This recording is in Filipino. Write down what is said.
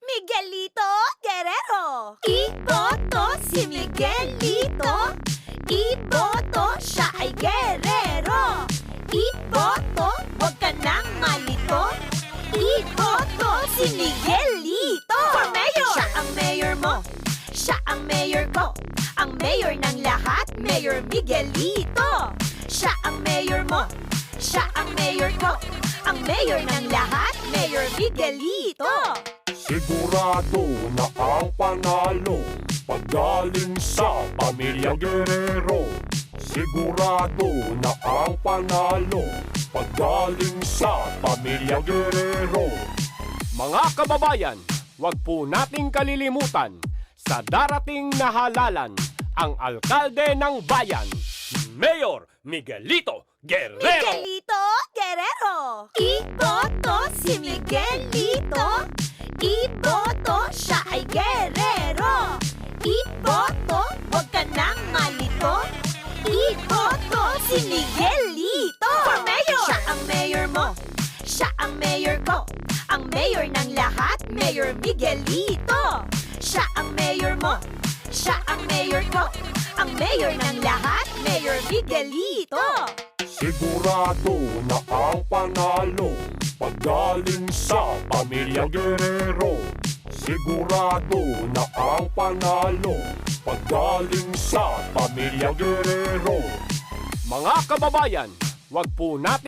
Miguelito Guerrero. Iboto si Miguelito. Iboto, siya ay guerrero. Iboto, huwag ka nang malito. Iboto si Miguelito. For mayor! Siya ang mayor mo. Siya ang mayor ko. Ang mayor ng lahat, Mayor Miguelito. Siya ang mayor mo. Siya ang mayor ko. Ang mayor ng lahat, Mayor Miguelito. Sigurado na ang panalo paggaling sa Pamilya Guerrero. Sigurado na ang panalo paggaling sa Pamilya Guerrero. Mga kababayan, wag po nating kalilimutan sa darating na halalan ang alkalde ng bayan, Mayor Miguelito Guerrero. Miguelito Guerrero. Iboto si Miguelito. Iboto, siya ay guerrero. Iboto, huwag ka nang malito. Iboto si Miguelito. For mayor! Siya ang mayor mo. Siya ang mayor ko. Ang mayor ng lahat, Mayor Miguelito. Siya ang mayor mo. Siya ang mayor ko. Ang mayor ng lahat, Mayor Miguelito. Sigurado na ang panalo paggaling sa Pamilya Guerrero. Sigurado na ang panalo paggaling sa Pamilya Guerrero. Mga kababayan, wag po natin